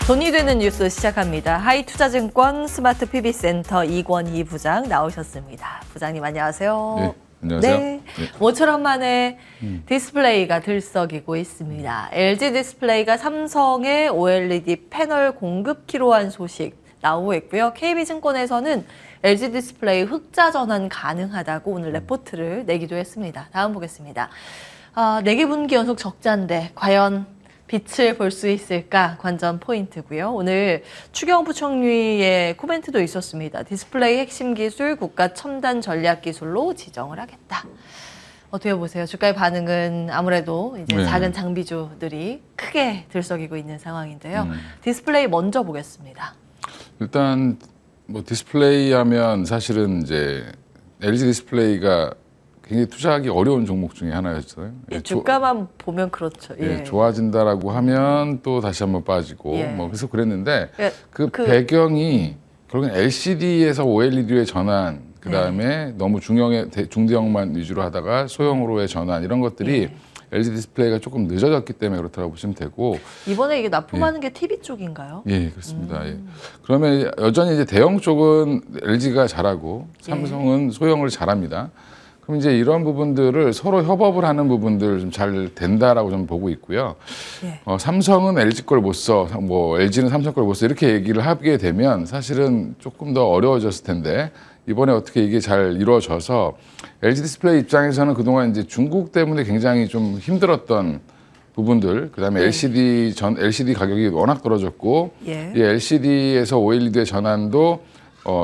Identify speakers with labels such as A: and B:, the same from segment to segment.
A: 돈이 되는 뉴스 시작합니다. 하이투자증권 스마트 PB센터 이권희 부장 나오셨습니다. 부장님 안녕하세요.
B: 네, 안녕하세요.
A: 네, 모처럼 만에 디스플레이가 들썩이고 있습니다. LG 디스플레이가 삼성의 OLED 패널 공급 기로한 소식 나오고 있고요. KB증권에서는 LG 디스플레이 흑자 전환 가능하다고 오늘 레포트를 내기도 했습니다. 다음 보겠습니다. 4개 분기 연속 적자인데 과연 빛을 볼 수 있을까 관전 포인트고요. 오늘 추경호 부총리의 코멘트도 있었습니다. 디스플레이 핵심 기술 국가 첨단 전략 기술로 지정을 하겠다. 어떻게 보세요? 주가의 반응은 아무래도 이제 작은 장비주들이 크게 들썩이고 있는 상황인데요. 디스플레이 먼저 보겠습니다.
B: 일단 뭐 디스플레이 하면 사실은 이제 LG 디스플레이가 굉장히 투자하기 어려운 종목 중에 하나였어요.
A: 주가만 보면 그렇죠. 예.
B: 좋아진다라고 하면 또 다시 한번 빠지고 뭐 그래서 그랬는데 그 배경이 결국엔 LCD에서 OLED의 전환, 그 다음에 너무 중대형만 위주로 하다가 소형으로의 전환 이런 것들이 LG 디스플레이가 조금 늦어졌기 때문에 그렇다고 보시면 되고
A: 이번에 이게 납품하는 게 TV 쪽인가요?
B: 예, 그렇습니다. 그러면 여전히 이제 대형 쪽은 LG가 잘하고 삼성은 소형을 잘합니다. 그럼 이제 이런 부분들을 서로 협업을 하는 부분들 좀 잘 된다라고 좀 보고 있고요. 삼성은 LG 걸 못 써, 뭐 LG는 삼성 걸 못 써 이렇게 얘기를 하게 되면 사실은 조금 더 어려워졌을 텐데 이번에 어떻게 이게 잘 이루어져서 LG 디스플레이 입장에서는 그동안 이제 중국 때문에 굉장히 좀 힘들었던 부분들, 그다음에 LCD 가격이 워낙 떨어졌고 이 LCD에서 OLED의 전환도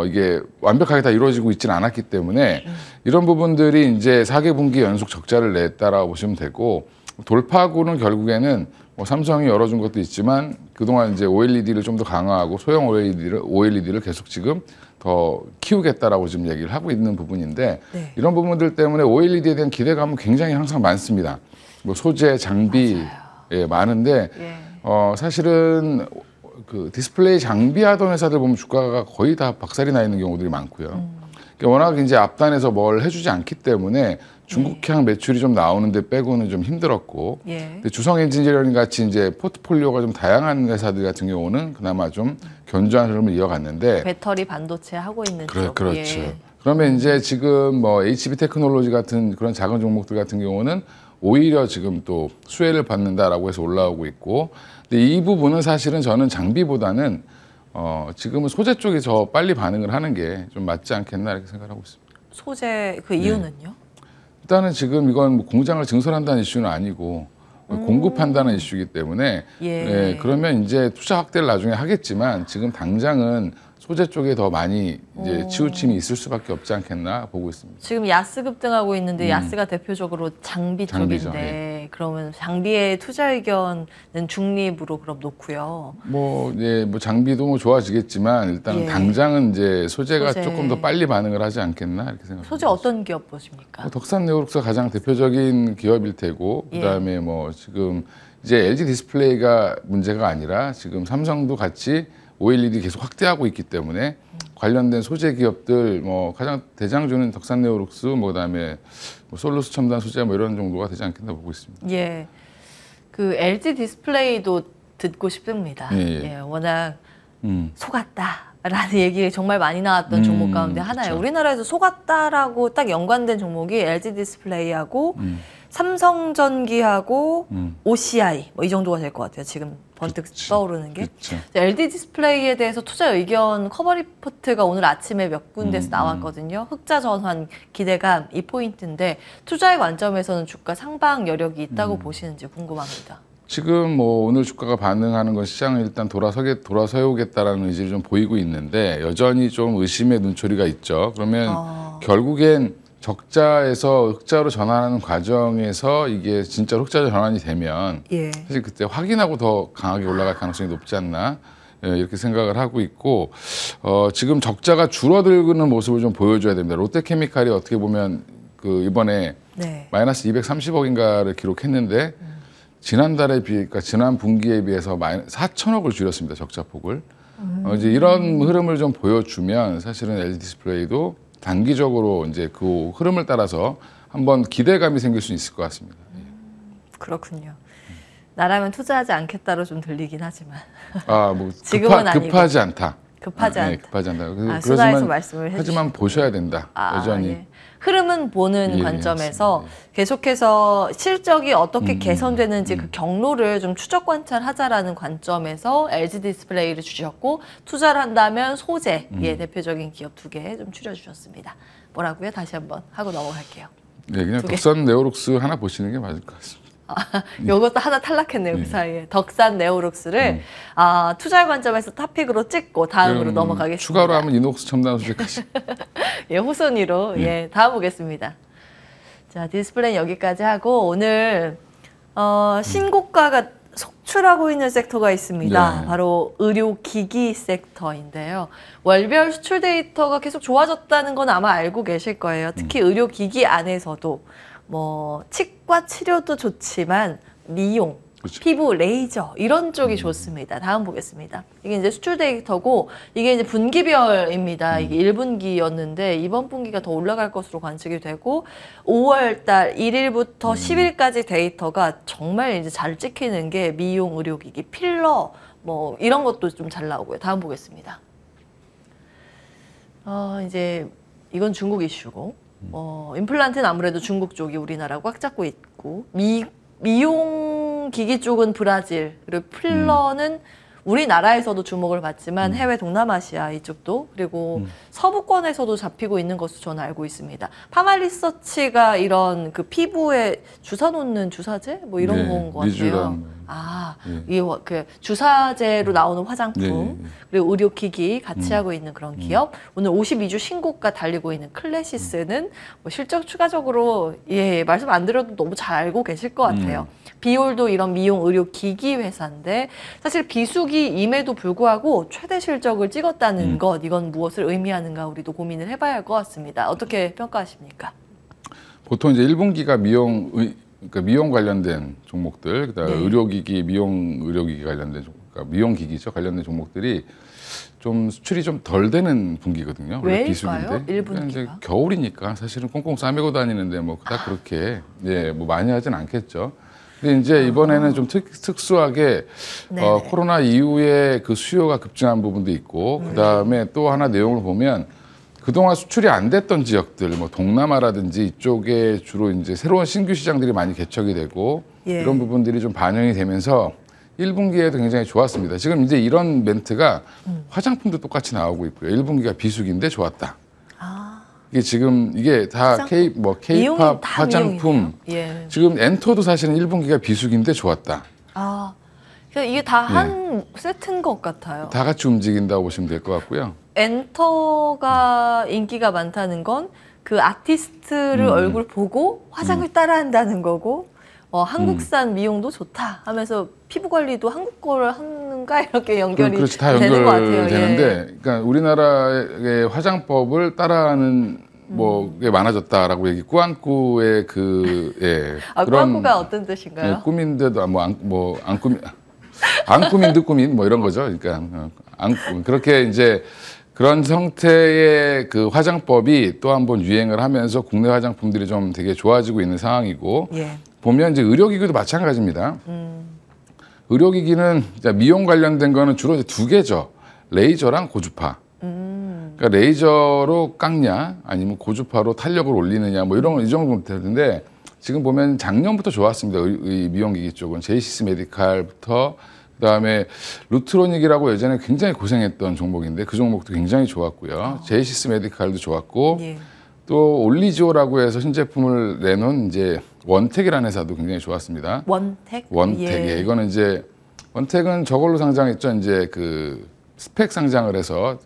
B: 이게 완벽하게 다 이루어지고 있지는 않았기 때문에 이런 부분들이 이제 4개 분기 연속 적자를 냈다라고 보시면 되고 돌파구는 결국에는 뭐 삼성이 열어준 것도 있지만 그동안 이제 OLED를 좀 더 강화하고 소형 OLED를 계속 지금 더 키우겠다라고 지금 얘기를 하고 있는 부분인데 이런 부분들 때문에 OLED에 대한 기대감은 굉장히 항상 많습니다. 뭐 소재, 장비 많은데 사실은 그 디스플레이 장비하던 회사들 보면 주가가 거의 다 박살이 나 있는 경우들이 많고요. 워낙 이제 앞단에서 뭘 해주지 않기 때문에 중국향 매출이 좀 나오는데 빼고는 좀 힘들었고, 근데 주성엔지니어링 같이 이제 포트폴리오가 좀 다양한 회사들 같은 경우는 그나마 좀 견조한 흐름을 이어갔는데
A: 배터리 반도체 하고 있는 쪽.
B: 그렇죠. 그러면 이제 지금 뭐 HB 테크놀로지 같은 그런 작은 종목들 같은 경우는 오히려 지금 또 수혜를 받는다라고 해서 올라오고 있고, 근데 이 부분은 사실은 저는 장비보다는 지금은 소재 쪽이 더 빨리 반응을 하는 게 좀 맞지 않겠나 이렇게 생각하고 있습니다.
A: 소재 그 이유는요?
B: 일단은 지금 이건 뭐 공장을 증설한다는 이슈는 아니고 공급한다는 이슈이기 때문에 그러면 이제 투자 확대를 나중에 하겠지만 지금 당장은 소재 쪽에 더 많이 이제 치우침이 있을 수밖에 없지 않겠나 보고 있습니다.
A: 지금 야스 급등하고 있는데 야스가 대표적으로 장비 쪽인데 그러면 장비의 투자 의견은 중립으로 그럼 놓고요.
B: 뭐 장비도 뭐 좋아지겠지만 일단 당장은 이제 소재가 조금 더 빨리 반응을 하지 않겠나 이렇게 생각합니다.
A: 소재 어떤 기업 보십니까?
B: 덕산네오룩스가 가장 대표적인 기업일 테고 그다음에 뭐 지금 이제 LG 디스플레이가 문제가 아니라 지금 삼성도 같이 OLED 계속 확대하고 있기 때문에 관련된 소재 기업들 뭐 가장 대장주는 덕산네오룩스 뭐 그다음에 뭐 솔루스 첨단 소재 뭐 이런 정도가 되지 않겠나 보고 있습니다.
A: 그 LG 디스플레이도 듣고 싶습니다. 워낙 속았다라는 얘기 정말 많이 나왔던 종목 가운데 하나예요. 우리나라에서 속았다라고 딱 연관된 종목이 LG 디스플레이하고 삼성전기하고 OCI 뭐 이 정도가 될 것 같아요. 지금 번뜩 떠오르는 게. LG 디스플레이에 대해서 투자 의견 커버 리포트가 오늘 아침에 몇 군데서 나왔거든요. 흑자 전환 기대감 이 포인트인데 투자의 관점에서는 주가 상방 여력이 있다고 보시는지 궁금합니다.
B: 지금 뭐 오늘 주가가 반응하는 건 시장을 일단 돌아서야겠다라는 의지를 좀 보이고 있는데 여전히 좀 의심의 눈초리가 있죠. 그러면 결국엔 적자에서 흑자로 전환하는 과정에서 이게 진짜 흑자 전환이 되면 사실 그때 확인하고 더 강하게 올라갈 가능성이 높지 않나 이렇게 생각을 하고 있고 지금 적자가 줄어들는 모습을 좀 보여줘야 됩니다. 롯데케미칼이 어떻게 보면 그 이번에 마이너스 230억인가를 기록했는데 지난달에 그러니까 지난 분기에 비해서 4천억을 줄였습니다. 적자폭을. 이제 이런 흐름을 좀 보여주면 사실은 LG 디스플레이도 단기적으로 이제 그 흐름을 따라서 한번 기대감이 생길 수 있을 것 같습니다.
A: 그렇군요. 나라면 투자하지 않겠다로 좀 들리긴 하지만
B: 뭐
A: 지금은 아니고.
B: 급하지 않다.
A: 급하지 않다.
B: 네, 급하지 않다.
A: 수다에서 말씀을
B: 하지만 보셔야 된다. 여전히.
A: 예. 흐름은 보는
B: 예,
A: 관점에서
B: 맞습니다.
A: 계속해서 실적이 어떻게 개선되는지 그 경로를 좀 추적 관찰하자라는 관점에서 LG 디스플레이를 주셨고 투자를 한다면 소재 대표적인 기업 2개 좀 추려주셨습니다. 뭐라고요? 다시 한번 하고 넘어갈게요.
B: 네, 그냥 덕산 네오룩스 하나 보시는 게 맞을 것 같습니다.
A: 요것도 하나 탈락했네요. 그 사이에. 덕산 네오룩스를 투자 관점에서 탑픽으로 찍고 다음으로 넘어가겠습니다.
B: 추가로 하면 이녹스 첨단 소재까지.
A: 예, 후순위로 다음 보겠습니다. 자, 디스플레이 여기까지 하고 오늘 신고가가 속출하고 있는 섹터가 있습니다.
B: 네.
A: 바로 의료기기 섹터인데요. 월별 수출 데이터가 계속 좋아졌다는 건 아마 알고 계실 거예요. 특히 의료기기 안에서도 뭐 치과 치료도 좋지만 미용,
B: 그렇죠.
A: 피부, 레이저 이런 쪽이 좋습니다. 다음 보겠습니다. 이게 이제 수출 데이터고 이게 이제 분기별입니다. 이게 1분기였는데 이번 분기가 더 올라갈 것으로 관측이 되고 5월 달 1일부터 10일까지 데이터가 정말 이제 잘 찍히는 게 미용, 의료기기, 필러 뭐 이런 것도 좀 잘 나오고요. 다음 보겠습니다. 이제 이건 중국 이슈고 임플란트는 아무래도 중국 쪽이 우리나라가 꽉 잡고 있고 미용 기기 쪽은 브라질 그리고 필러는 우리나라에서도 주목을 받지만 해외 동남아시아 이쪽도 그리고 서부권에서도 잡히고 있는 것으로 저는 알고 있습니다. 파마리서치가 이런 그 피부에 주사 놓는 주사제 뭐 이런 거인 것 같아요. 이게 그 주사제로 나오는 화장품 그리고 의료기기 같이 하고 있는 그런 기업. 오늘 52주 신고가 달리고 있는 클래시스는 뭐 실적 추가적으로 말씀 안 드려도 너무 잘 알고 계실 것 같아요. 비올도 이런 미용 의료기기 회사인데 사실 비수기임에도 불구하고 최대 실적을 찍었다는 것 이건 무엇을 의미하는가 우리도 고민을 해봐야 할 것 같습니다. 어떻게 평가하십니까?
B: 보통 이제 1분기가 그러니까 미용 관련된 종목들, 그다음에 의료기기, 미용 의료기기 관련된 그러니까 미용기기죠 관련된 종목들이 좀 수출이 좀 덜 되는 분기거든요. 원래 비수기인데
A: 1분기가?
B: 이제 겨울이니까 사실은 꽁꽁 싸매고 다니는데 뭐 다 그렇게 뭐 많이 하진 않겠죠. 근데 이제 이번에는 좀 특수하게 코로나 이후에 그 수요가 급증한 부분도 있고 그다음에 또 하나 내용을 보면 그동안 수출이 안 됐던 지역들, 뭐 동남아라든지 이쪽에 주로 이제 새로운 신규 시장들이 많이 개척이 되고 이런 부분들이 좀 반영이 되면서 1분기에도 굉장히 좋았습니다. 지금 이제 이런 멘트가 화장품도 똑같이 나오고 있고요. 1분기가 비수기인데 좋았다. 이게 지금 이게 다 K-팝 화장품. 지금 엔터도 사실은 1분기가 비수기인데 좋았다.
A: 이게 다 한 세트인 것 같아요.
B: 다 같이 움직인다고 보시면 될 것 같고요.
A: 엔터가 인기가 많다는 건 그 아티스트를 얼굴 보고 화장을 따라한다는 거고 한국산 미용도 좋다 하면서 피부 관리도 한국 거를 하는가 이렇게 연결이
B: 그렇지, 다
A: 되는 것 같아요.
B: 연결되는데 그러니까 우리나라의 화장법을 따라하는 게 많아졌다라고 얘기 꾸안꾸의
A: 꾸안꾸가 어떤 뜻인가요?
B: 꾸민데도 안 꾸민 듯 꾸민 뭐 이런 거죠. 그러니까 그렇게 이제 그런 형태의 그 화장법이 또 한 번 유행을 하면서 국내 화장품들이 좀 되게 좋아지고 있는 상황이고 보면 이제 의료기기도 마찬가지입니다. 의료기기는 미용 관련된 거는 주로 이제 2개죠. 레이저랑 고주파. 그러니까 레이저로 깎냐 아니면 고주파로 탄력을 올리느냐 뭐 이런 이 정도 되는데 지금 보면 작년부터 좋았습니다. 이 미용기기 쪽은 제이시스 메디칼부터 그다음에 루트로닉이라고 예전에 굉장히 고생했던 종목인데 그 종목도 굉장히 좋았고요. 제이시스 메디칼도 좋았고 또 올리지오라고 해서 신제품을 내놓은 이제 원택이라는 회사도 굉장히 좋았습니다.
A: 원택?
B: 이거는 이제 원택은 저걸로 상장했죠. 이제 그 스펙 상장을 해서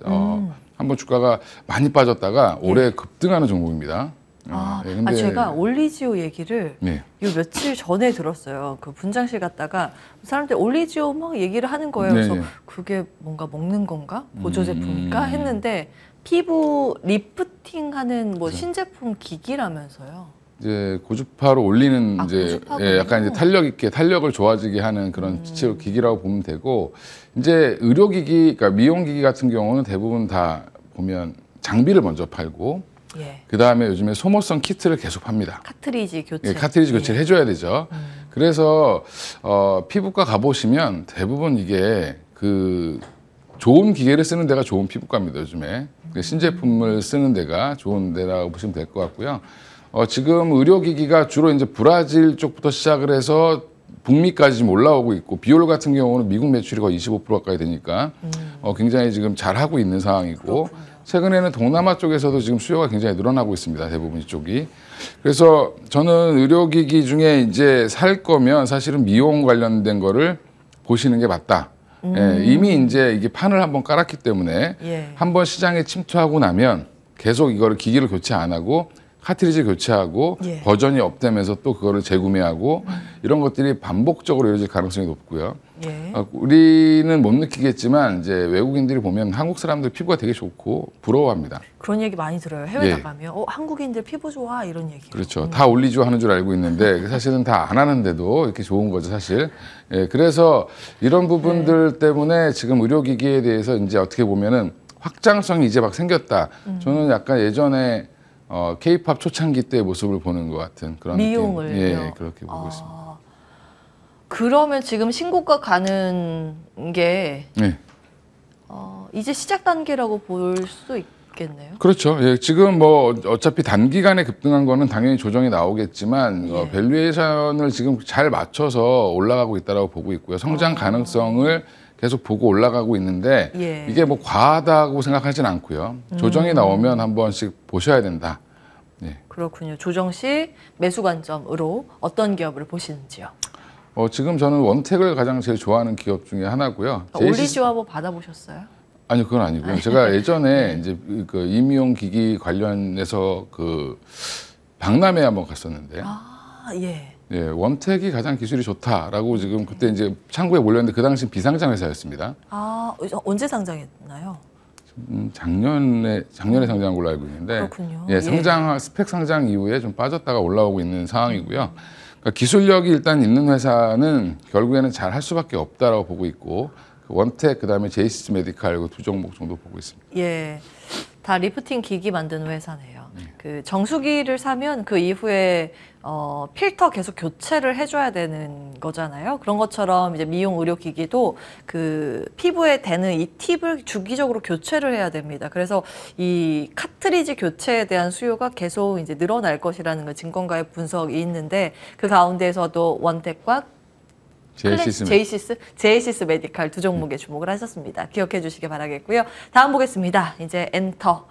B: 한번 주가가 많이 빠졌다가 올해 급등하는 종목입니다.
A: 근데 제가 올리지오 얘기를 요 며칠 전에 들었어요. 그 분장실 갔다가 사람들이 올리지오 막 얘기를 하는 거예요. 그래서 그게 뭔가 먹는 건가? 보조 제품인가? 했는데 피부 리프팅하는 뭐 신제품 기기라면서요.
B: 이제 고주파로 올리는 이제 약간 이제 탄력 있게 탄력을 좋아지게 하는 그런 기기라고 보면 되고 이제 의료기기, 그러니까 미용기기 같은 경우는 대부분 다 보면 장비를 먼저 팔고 그 다음에 요즘에 소모성 키트를 계속 팝니다.
A: 카트리지 교체.
B: 카트리지 교체를 해줘야 되죠. 그래서 피부과 가보시면 대부분 이게 그 좋은 기계를 쓰는 데가 좋은 피부과입니다, 요즘에. 신제품을 쓰는 데가 좋은 데라고 보시면 될 것 같고요. 지금 의료기기가 주로 이제 브라질 쪽부터 시작을 해서 북미까지 지금 올라오고 있고, 비올 같은 경우는 미국 매출이 거의 25% 가까이 되니까 굉장히 지금 잘하고 있는 상황이고,
A: 그렇군요.
B: 최근에는 동남아 쪽에서도 지금 수요가 굉장히 늘어나고 있습니다, 대부분 이쪽이. 그래서 저는 의료기기 중에 이제 살 거면 사실은 미용 관련된 거를 보시는 게 맞다. 예, 이미 이제 이게 판을 한번 깔았기 때문에
A: 예.
B: 한번 시장에 침투하고 나면 계속 이거를 기기를 교체 안 하고 카트리지 교체하고
A: 예.
B: 버전이 업되면서 또 그거를 재구매하고 이런 것들이 반복적으로 이루어질 가능성이 높고요.
A: 예.
B: 우리는 못 느끼겠지만 이제 외국인들이 보면 한국 사람들 피부가 되게 좋고 부러워합니다.
A: 그런 얘기 많이 들어요. 해외
B: 예.
A: 나가면 한국인들 피부 좋아 이런 얘기.
B: 그렇죠. 다 올리죠 하는 줄 알고 있는데 사실은 다 안 하는데도 이렇게 좋은 거죠, 사실. 예, 그래서 이런 부분들 때문에 지금 의료기기에 대해서 이제 어떻게 보면은 확장성이 이제 막 생겼다. 저는 약간 예전에 K-팝 초창기 때의 모습을 보는 것 같은 그런
A: 미용을요?
B: 느낌. 예, 그렇게 보고 있습니다.
A: 그러면 지금 신고가 가는 게
B: 네.
A: 이제 시작 단계라고 볼 수도 있겠네요.
B: 그렇죠. 예, 지금 뭐 어차피 단기간에 급등한 거는 당연히 조정이 나오겠지만
A: 예.
B: 밸류에이션을 지금 잘 맞춰서 올라가고 있다고 보고 있고요. 성장 가능성을 계속 보고 올라가고 있는데
A: 예.
B: 이게 뭐 과하다고 생각하진 않고요. 조정이 나오면 한 번씩 보셔야 된다. 예.
A: 그렇군요. 조정 씨 매수 관점으로 어떤 기업을 보시는지요?
B: 지금 저는 원택을 가장 제일 좋아하는 기업 중에 하나고요.
A: 올리지오 한번 받아보셨어요?
B: 아니요, 그건 아니고요. 제가 예전에 이제 그 임용 기기 관련해서 그 박람회 한번 갔었는데,
A: 예.
B: 예, 원택이 가장 기술이 좋다라고 지금 그때 이제 창구에 몰렸는데 그 당시 비상장 회사였습니다.
A: 언제 상장했나요?
B: 작년에 상장한 걸로 알고 있는데,
A: 그렇군요.
B: 예, 스펙 상장 이후에 좀 빠졌다가 올라오고 있는 상황이고요. 그러니까 기술력이 일단 있는 회사는 결국에는 잘 할 수밖에 없다라고 보고 있고. 원택 그다음에 제이시스 메디칼 두 종목 정도 보고 있습니다.
A: 예, 다 리프팅 기기 만드는 회사네요. 그 정수기를 사면 그 이후에 필터 계속 교체를 해줘야 되는 거잖아요. 그런 것처럼 이제 미용 의료 기기도 그 피부에 대는 이 팁을 주기적으로 교체를 해야 됩니다. 그래서 이 카트리지 교체에 대한 수요가 계속 이제 늘어날 것이라는 그 증권가의 분석이 있는데 그 가운데에서도 원택과 제이시스 메디칼 두 종목에 주목을 하셨습니다. 기억해 주시기 바라겠고요. 다음 보겠습니다. 이제 엔터.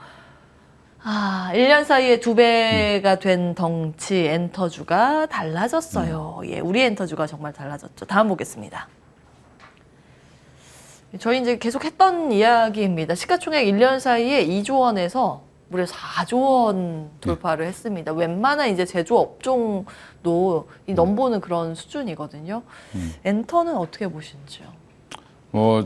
A: 1년 사이에 2배가 된 덩치 엔터주가 달라졌어요. 예, 우리 엔터주가 정말 달라졌죠. 다음 보겠습니다. 저희 이제 계속 했던 이야기입니다. 시가총액 1년 사이에 2조 원에서 무려 4조 원 돌파를 했습니다. 웬만한 이제 제조 업종도 이 넘보는 그런 수준이거든요. 엔터는 어떻게 보시는지요?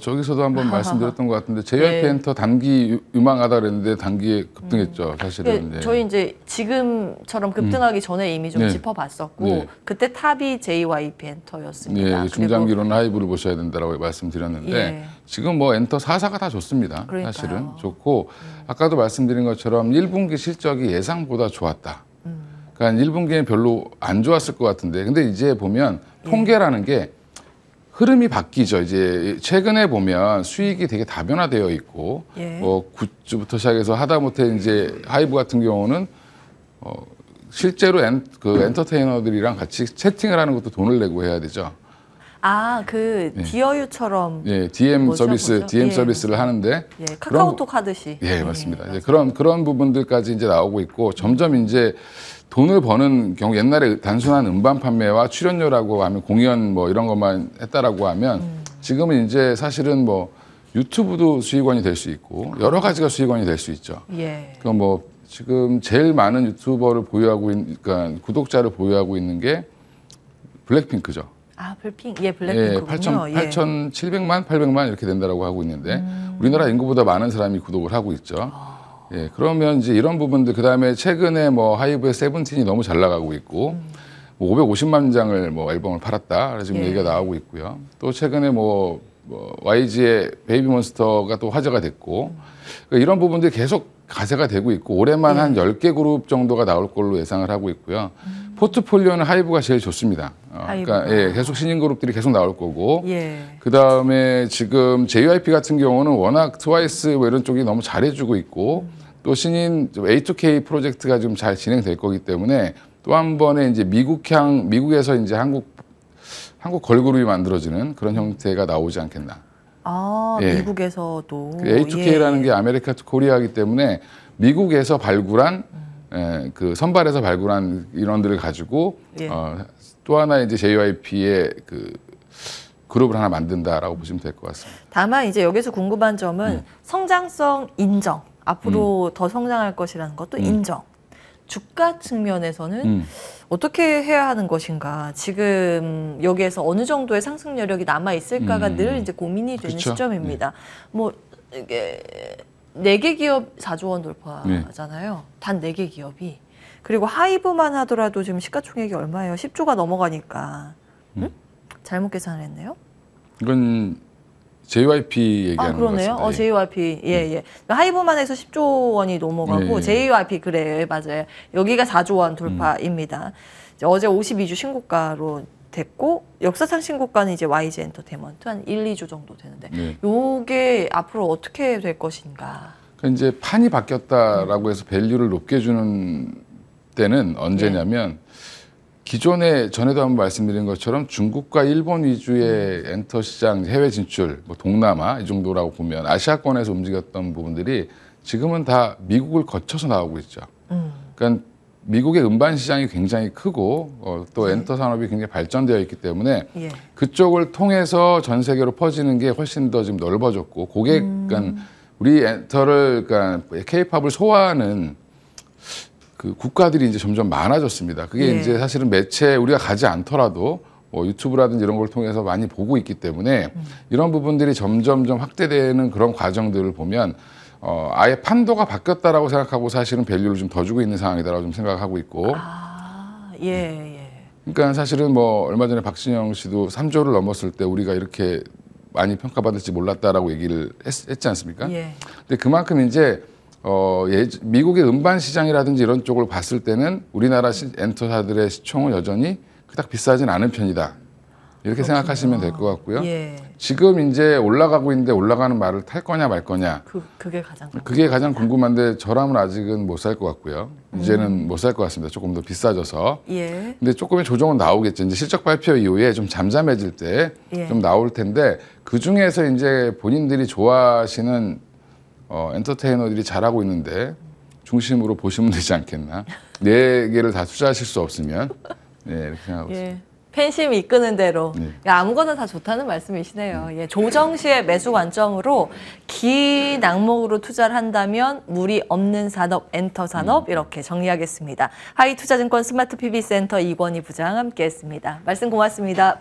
B: 저기서도 한번 말씀드렸던 것 같은데 JYP
A: 네.
B: 엔터 단기 유망하다 그랬는데 단기에 급등했죠, 사실은.
A: 네. 저희 이제 지금처럼 급등하기 전에 이미 좀
B: 네.
A: 짚어봤었고
B: 네.
A: 그때 탑이 JYP 엔터였습니다.
B: 네, 중장기로는 하이브를 보셔야 된다라고 말씀드렸는데
A: 예.
B: 지금 뭐 엔터 4사가 다 좋습니다.
A: 그러니까요.
B: 사실은 좋고 아까도 말씀드린 것처럼 1분기 실적이 예상보다 좋았다. 그러니까 1분기는 별로 안 좋았을 것 같은데 근데 이제 보면 통계라는 게 흐름이 바뀌죠. 이제 최근에 보면 수익이 되게 다변화되어 있고,
A: 예.
B: 굿즈부터 시작해서 하다못해 이제 하이브 같은 경우는 실제로 엔터테이너들이랑 같이 채팅을 하는 것도 돈을 내고 해야 되죠.
A: 디어유처럼.
B: 예, DM
A: 뭐죠?
B: 서비스를 하는데.
A: 예, 카카오톡 하듯이.
B: 예, 맞습니다. 이제 그런 부분들까지 이제 나오고 있고 점점 이제 돈을 버는 경우 옛날에 단순한 음반 판매와 출연료라고 하면 공연 뭐 이런 것만 했다라고 하면 지금은 이제 사실은 뭐 유튜브도 수익원이 될 수 있고 여러 가지가 수익원이 될 수 있죠.
A: 예.
B: 그러니까 뭐 지금 제일 많은 유튜버를 보유하고 그러니까 구독자를 보유하고 있는 게 블랙핑크죠.
A: 블랙핑크. 예, 블랙핑크군요.
B: 8,700만, 800만 이렇게 된다라고 하고 있는데 우리나라 인구보다 많은 사람이 구독을 하고 있죠. 예, 그러면 이제 이런 부분들 그다음에 최근에 뭐 하이브의 세븐틴이 너무 잘 나가고 있고 뭐 550만 장을 뭐 앨범을 팔았다 지금 얘기가 나오고 있고요. 또 최근에 뭐 뭐 YG의 베이비몬스터가 또 화제가 됐고 그러니까 이런 부분들이 계속 가세가 되고 있고 올해만 한 10개 그룹 정도가 나올 걸로 예상을 하고 있고요. 포트폴리오는 하이브가 제일 좋습니다. 그러니까 예, 계속 신인 그룹들이 계속 나올 거고 그다음에 지금 JYP 같은 경우는 워낙 트와이스 뭐 이런 쪽이 너무 잘해주고 있고 또 신인 A2K 프로젝트가 좀 잘 진행될 거기 때문에 또 한 번에 이제 미국에서 이제 한국 걸그룹이 만들어지는 그런 형태가 나오지 않겠나.
A: 아,
B: 예.
A: 미국에서도.
B: 그 A2K라는 게 아메리카 투 코리아이기 때문에 미국에서 발굴한 그 선발해서 발굴한 인원들을 가지고 또 하나 이제 JYP의 그 그룹을 하나 만든다라고 보시면 될 것 같습니다.
A: 다만 이제 여기서 궁금한 점은 성장성 인정. 앞으로 더 성장할 것이라는 것도 인정. 주가 측면에서는 어떻게 해야 하는 것인가. 지금 여기에서 어느 정도의 상승 여력이 남아 있을까가 늘 이제 고민이 되는
B: 그쵸?
A: 시점입니다. 뭐 이게 4개 기업 4조 원 돌파잖아요. 단 4개 기업이. 그리고 하이브만 하더라도 지금 시가총액이 얼마예요? 10조가 넘어가니까. 잘못 계산을 했네요.
B: 이건 JYP 얘기하는 것
A: 그러네요.
B: 같습니다.
A: JYP. 예. 하이브만 해서 10조 원이 넘어가고 JYP 그래 맞아요. 여기가 4조 원 돌파입니다. 이제 어제 52주 신고가로 됐고 역사상 신고가는 이제 YG 엔터테인먼트 한 1, 2조 정도 되는데 요게 앞으로 어떻게 될 것인가?
B: 그러니까 이제 판이 바뀌었다라고 해서 밸류를 높게 주는 때는 언제냐면 기존에 전에도 한번 말씀드린 것처럼 중국과 일본 위주의 엔터 시장 해외 진출, 뭐 동남아 이 정도라고 보면 아시아권에서 움직였던 부분들이 지금은 다 미국을 거쳐서 나오고 있죠. 그러니까 미국의 음반 시장이 굉장히 크고 또 엔터 산업이 굉장히 발전되어 있기 때문에 그쪽을 통해서 전 세계로 퍼지는 게 훨씬 더 지금 넓어졌고 그러니까 우리 엔터를 그러니까 K-팝을 소화하는 그 국가들이 이제 점점 많아졌습니다. 그게 이제 사실은 매체 우리가 가지 않더라도 뭐 유튜브라든지 이런 걸 통해서 많이 보고 있기 때문에 이런 부분들이 점점점 확대되는 그런 과정들을 보면 아예 판도가 바뀌었다라고 생각하고 사실은 밸류를 좀 더 주고 있는 상황이다라고 좀 생각하고 있고. 그러니까 사실은 뭐 얼마 전에 박진영 씨도 3조를 넘었을 때 우리가 이렇게 많이 평가받을지 몰랐다라고 얘기를 했지 않습니까? 근데 그만큼 이제 미국의 음반 시장이라든지 이런 쪽을 봤을 때는 우리나라 엔터사들의 시총은 여전히 그닥 비싸진 않은 편이다. 이렇게 생각하시면 될 것 같고요. 지금 이제 올라가고 있는데 올라가는 말을 탈 거냐 말 거냐. 그게 가장 궁금한데 저라면 아직은 못 살 것 같고요. 이제는 못 살 것 같습니다. 조금 더 비싸져서. 근데 조금의 조정은 나오겠죠. 이제 실적 발표 이후에 좀 잠잠해질 때 좀 나올 텐데 그 중에서 이제 본인들이 좋아하시는 엔터테이너들이 잘하고 있는데 중심으로 보시면 되지 않겠나. 4개를 다 투자하실 수 없으면 이렇게 생각하고 있습니다.
A: 팬심이 이끄는 대로 아무거나 다 좋다는 말씀이시네요. 조정 시의 매수 관점으로 긴 낙목으로 투자를 한다면 무리 없는 산업, 엔터 산업 이렇게 정리하겠습니다. 하이투자증권 스마트 PB센터 이권희 부장 함께했습니다. 말씀 고맙습니다.